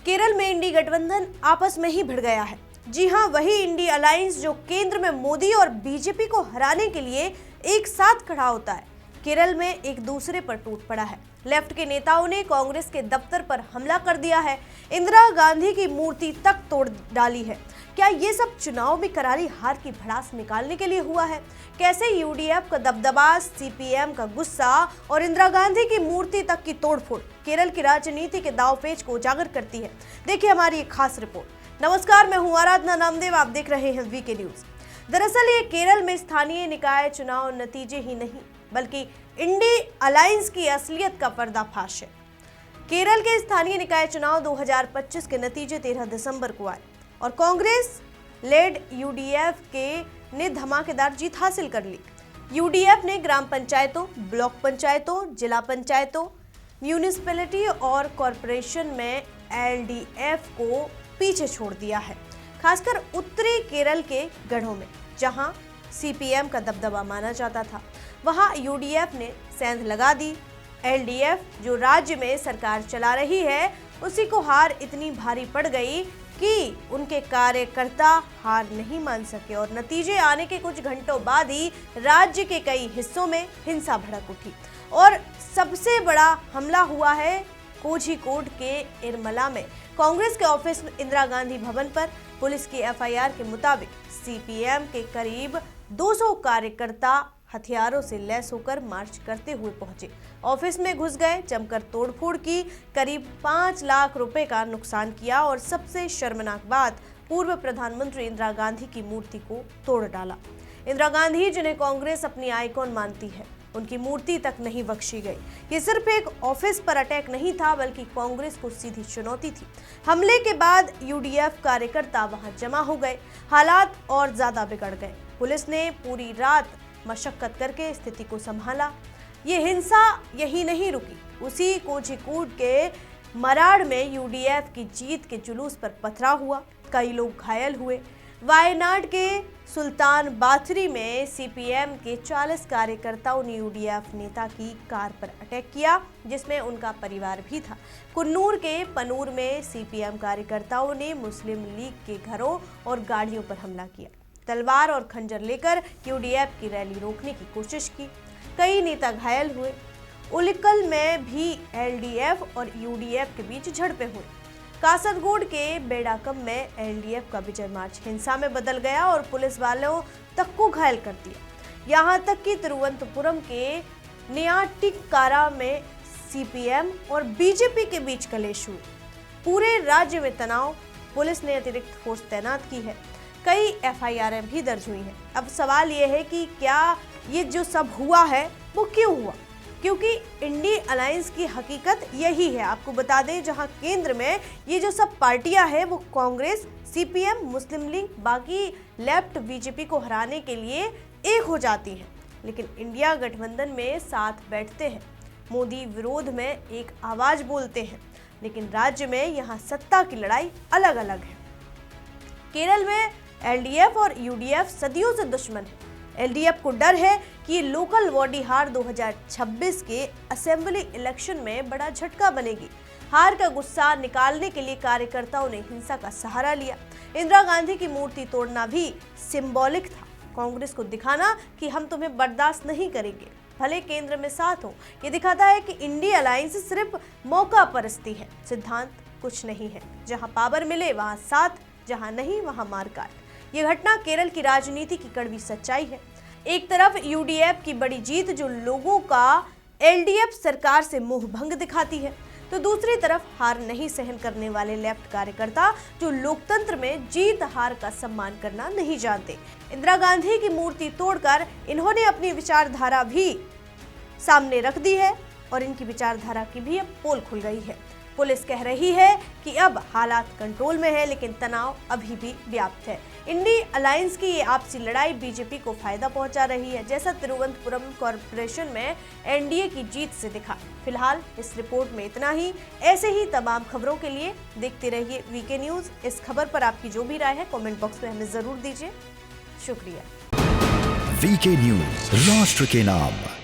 केरल में इंडी गठबंधन आपस में ही भिड़ गया है। जी हां, वही इंडी अलायंस जो केंद्र में मोदी और बीजेपी को हराने के लिए एक साथ खड़ा होता है, केरल में एक दूसरे पर टूट पड़ा है। लेफ्ट के नेताओं ने कांग्रेस के दफ्तर पर हमला कर दिया है, इंदिरा गांधी की मूर्ति तक तोड़ डाली है। क्या ये सब चुनाव में करारी हार की भड़ास निकालने के लिए हुआ है? कैसे यूडीएफ का दबदबा, सीपीएम का गुस्सा और इंदिरा गांधी की मूर्ति तक की तोड़फोड़ केरल की राजनीति के दांवपेच को उजागर करती है? देखिए हमारी एक खास रिपोर्ट। नमस्कार, मैं हूं आराधना नामदेव, आप देख रहे हैं वीके न्यूज। दरअसल ये केरल में स्थानीय निकाय चुनाव नतीजे ही नहीं बल्कि इंडी अलायंस की असलियत का पर्दाफाश है। केरल के स्थानीय निकाय चुनाव 2025 के नतीजे 13 दिसंबर को आए और कांग्रेस लेड यूडीएफ ने धमाकेदार जीत हासिल कर ली। यूडीएफ ने ग्राम पंचायतों, ब्लॉक पंचायतों, जिला पंचायतों, म्यूनिसिपैलिटी और कॉरपोरेशन में एलडीएफ को पीछे छोड़ दिया है, खासकर उत्तरी केरल के गढ़ों में जहां सीपीएम का दबदबा माना जाता था, वहां यूडीएफ ने सेंध लगा दी। एलडीएफ जो राज्य में सरकार चला रही है, उसी को हार इतनी भारी पड़ गई कि उनके कार्यकर्ता हार नहीं मान सके और नतीजे आने के कुछ घंटों बाद ही राज्य के कई हिस्सों में हिंसा भड़क उठी। और सबसे बड़ा हमला हुआ है कोझिकोड के इरमला में कांग्रेस के ऑफिस इंदिरा गांधी भवन पर। पुलिस की एफआईआर के मुताबिक सीपीएम के करीब 200 कार्यकर्ता हथियारों से लैस होकर मार्च करते हुए पहुंचे, ऑफिस में घुस गए, जमकर तोड़फोड़ की, करीब 5 लाख रुपए का नुकसान किया और सबसे शर्मनाक बात, पूर्व प्रधानमंत्री इंदिरा गांधी की मूर्ति को तोड़ डाला। इंदिरा गांधी जिन्हें कांग्रेस अपनी आइकॉन मानती है, उनकी मूर्ति तक नहीं बख्शी गई। ये सिर्फ एक ऑफिस पर अटैक नहीं था बल्कि कांग्रेस को सीधी चुनौती थी। हमले के बाद यूडीएफ कार्यकर्ता वहां जमा हो गए, हालात और ज्यादा बिगड़ गए। पुलिस ने पूरी रात मशक्कत करके स्थिति को संभाला। ये हिंसा यही नहीं रुकी, उसी कोझिकोड के मराड़ में यूडीएफ की जीत के जुलूस पर पथराव हुआ, कई लोग घायल हुए। वायनाड के सुल्तान बाथरी में सीपीएम के 40 कार्यकर्ताओं ने यूडीएफ नेता की कार पर अटैक किया, जिसमें उनका परिवार भी था। कुन्नूर के पनूर में सीपीएम कार्यकर्ताओं ने मुस्लिम लीग के घरों और गाड़ियों पर हमला किया, तलवार और खंजर लेकर यूडीएफ की रैली रोकने की कोशिश की, कई नेता घायल हुए। उलिकल में भी एलडीएफ और यूडीएफ के बीच झड़पें हुई। कासरगोड के बेडाकम में एलडीएफ का विजय मार्च हिंसा में बदल गया और पुलिस वालों तक को घायल कर दिया। यहां तक कि तिरुवनंतपुरम के नियाटिक्कारा में सीपीएम और बीजेपी के बीच कलेश हुए। पूरे राज्य में तनाव, पुलिस ने अतिरिक्त फोर्स तैनात की है, कई एफआईआर भी दर्ज हुई हैं। अब सवाल ये है कि क्या ये जो सब हुआ है वो क्यों हुआ? क्योंकि इंडी अलायंस की हकीकत यही है। आपको बता दें, जहां केंद्र में ये जो सब पार्टियां हैं वो कांग्रेस, सीपीएम, मुस्लिम लीग, बाकी लेफ्ट बीजेपी को हराने के लिए एक हो जाती हैं, लेकिन इंडिया गठबंधन में साथ बैठते हैं, मोदी विरोध में एक आवाज बोलते हैं, लेकिन राज्य में यहाँ सत्ता की लड़ाई अलग अलग है। केरल में एलडीएफ और यूडीएफ सदियों से दुश्मन है। एलडीएफ को डर है कि ये लोकल बॉडी हार 2026 के असेंबली इलेक्शन में बड़ा झटका बनेगी। हार का गुस्सा निकालने के लिए कार्यकर्ताओं ने हिंसा का सहारा लिया। इंदिरा गांधी की मूर्ति तोड़ना भी सिंबॉलिक था, कांग्रेस को दिखाना कि हम तुम्हें बर्दाश्त नहीं करेंगे, भले केंद्र में साथ हो। ये दिखाता है कि इंडी अलायंस सिर्फ मौका परस्ती है, सिद्धांत कुछ नहीं है। जहां पावर मिले वहां साथ, जहां नहीं वहां मारकाट। ये घटना केरल की राजनीति की कड़वी सच्चाई है। एक तरफ यूडीएफ की बड़ी जीत जो लोगों का एलडीएफ सरकार से मोह भंग दिखाती है, तो दूसरी तरफ हार नहीं सहन करने वाले लेफ्ट कार्यकर्ता जो लोकतंत्र में जीत हार का सम्मान करना नहीं जानते। इंदिरा गांधी की मूर्ति तोड़कर इन्होंने अपनी विचारधारा भी सामने रख दी है और इनकी विचारधारा की भी अब पोल खुल गई है। पुलिस कह रही है कि अब हालात कंट्रोल में है, लेकिन तनाव अभी भी व्याप्त है। इंडी अलायंस की ये आपसी लड़ाई बीजेपी को फायदा पहुंचा रही है, जैसा तिरुवनंतपुरम कॉरपोरेशन में एनडीए की जीत से दिखा। फिलहाल इस रिपोर्ट में इतना ही। ऐसे ही तमाम खबरों के लिए देखते रहिए वीके न्यूज। इस खबर पर आपकी जो भी राय है कमेंट बॉक्स में हमें जरूर दीजिए। शुक्रिया। वीके न्यूज, राष्ट्र के नाम।